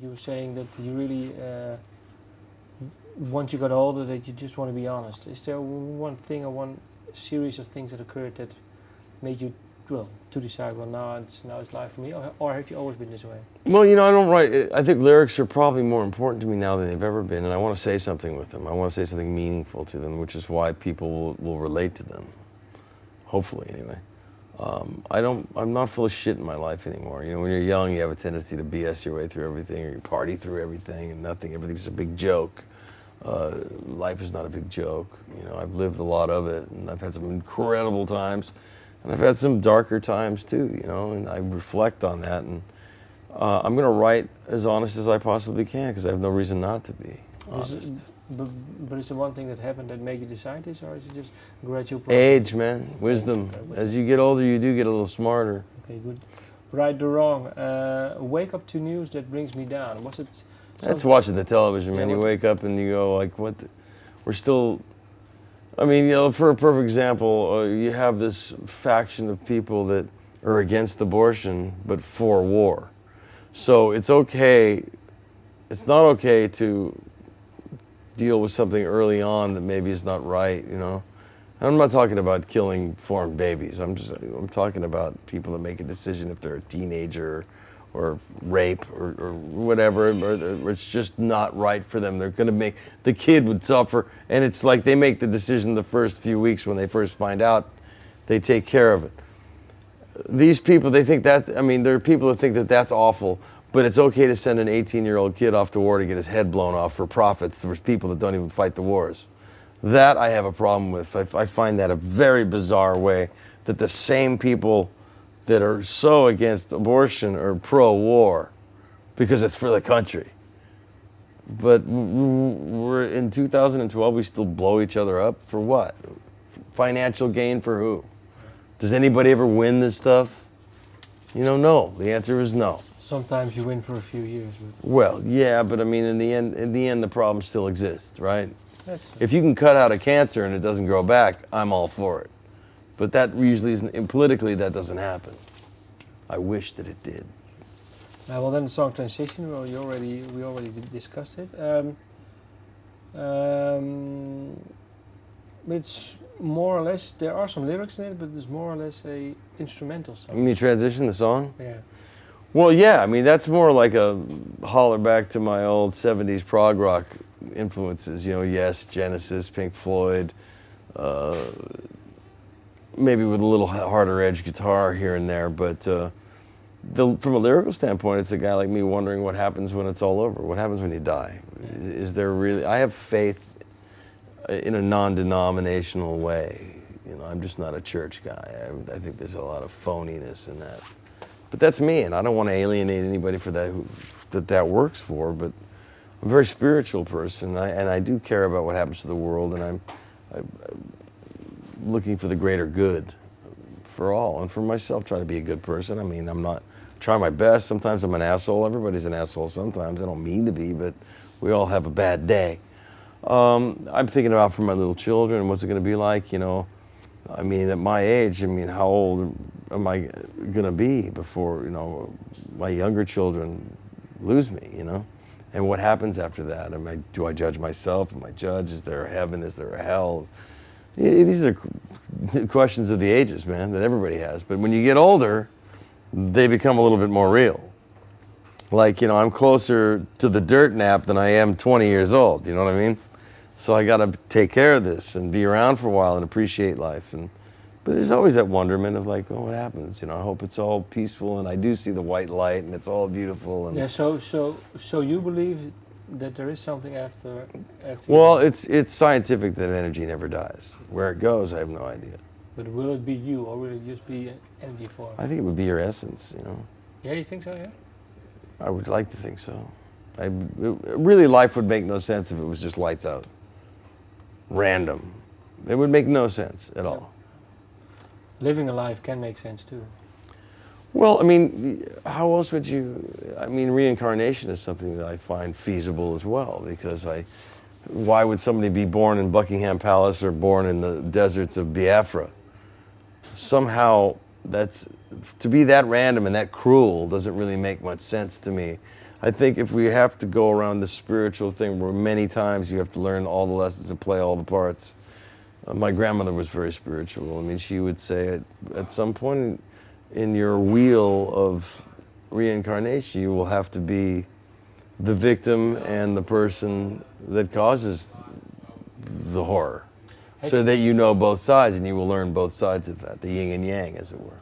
You were saying that you really, once you got older, that you just want to be honest. Is there one thing or one series of things that occurred that made you, well, to decide, well, now it's life for me, or have you always been this way? Well, you know, I don't write. I think lyrics are probably more important to me now than they've ever been, and I want to say something with them. I want to say something meaningful to them, which is why people will relate to them. Hopefully, anyway. I'm not full of shit in my life anymore. You know, when you're young, you have a tendency to BS your way through everything, or you party through everything, and everything's a big joke. Life is not a big joke. You know, I've lived a lot of it, and I've had some incredible times, and I've had some darker times too. You know, and I reflect on that, and I'm going to write as honest as I possibly can because I have no reason not to be honest. But is there one thing that happened that made you decide this, or is it just gradual process? Age, man, wisdom. As you get older, you do get a little smarter. Okay, good. Right or wrong? Wake up to news that brings me down. Was it? That's watching the television, man. You wake up and you go like, "What? We're still." I mean, you know, for a perfect example, you have this faction of people that are against abortion but for war. So it's okay. It's not okay to deal with something early on that maybe is not right, you know. I'm not talking about killing foreign babies. I'm talking about people that make a decision if they're a teenager or rape or whatever, or it's just not right for them. They're gonna make, the kid would suffer, and it's like they make the decision the first few weeks when they first find out, they take care of it. These people, they think that, I mean, there are people that think that that's awful, but it's okay to send an 18-year-old kid off to war to get his head blown off for profits. There's people that don't even fight the wars. That I have a problem with. I find that a very bizarre way that the same people that are so against abortion are pro-war because it's for the country. But we're in 2012, we still blow each other up for what? Financial gain for who? Does anybody ever win this stuff? You know, no. The answer is no. Sometimes you win for a few years. Well, yeah, but I mean, in the end, the problem still exists, right? If you can cut out a cancer and it doesn't grow back, I'm all for it. But that usually isn't, and politically, that doesn't happen. I wish that it did. Well, then the song Transition, well, we already discussed it. It's more or less, there are some lyrics in it, but it's more or less a instrumental song. You mean Transition, the song? Yeah. Well, yeah, I mean, that's more like a holler back to my old 70s prog rock influences, you know, Yes, Genesis, Pink Floyd, maybe with a little harder edge guitar here and there, but from a lyrical standpoint, it's a guy like me wondering what happens when it's all over. What happens when you die? Yeah. Is there really, I have faith in a non-denominational way. You know, I'm just not a church guy. I think there's a lot of phoniness in that. But that's me, and I don't want to alienate anybody for that that works for, but I'm a very spiritual person, and I do care about what happens to the world, and I'm looking for the greater good for all, and for myself, trying to be a good person. I mean, I'm not, try my best. Sometimes I'm an asshole. Everybody's an asshole sometimes. I don't mean to be, but we all have a bad day. I'm thinking about for my little children, what's it going to be like, you know? I mean, at my age, I mean, how old am I going to be before, you know, my younger children lose me, you know? And what happens after that? Do I judge myself? Am I judged? Is there a heaven? Is there a hell? These are questions of the ages, man, that everybody has. But when you get older, they become a little bit more real. Like, you know, I'm closer to the dirt nap than I am 20 years old, you know what I mean? So I got to take care of this and be around for a while and appreciate life. But there's always that wonderment of like, oh, what happens? You know, I hope it's all peaceful, and I do see the white light, and it's all beautiful. And yeah. So you believe that there is something after? Well, it's scientific that energy never dies. Where it goes, I have no idea. But will it be you, or will it just be an energy form? I think it would be your essence, you know. Yeah, you think so? Yeah. I would like to think so. Really, life would make no sense if it was just lights out. Random. It would make no sense at all. Living a life can make sense too. Well, I mean, how else would you, I mean, reincarnation is something that I find feasible as well, because why would somebody be born in Buckingham Palace or born in the deserts of Biafra? Somehow, to be that random and that cruel doesn't really make much sense to me. I think if we have to go around the spiritual thing, where many times you have to learn all the lessons and play all the parts. My grandmother was very spiritual. I mean, she would say at some point in your wheel of reincarnation, you will have to be the victim and the person that causes the horror, so that you know both sides and you will learn both sides of that, the yin and yang, as it were.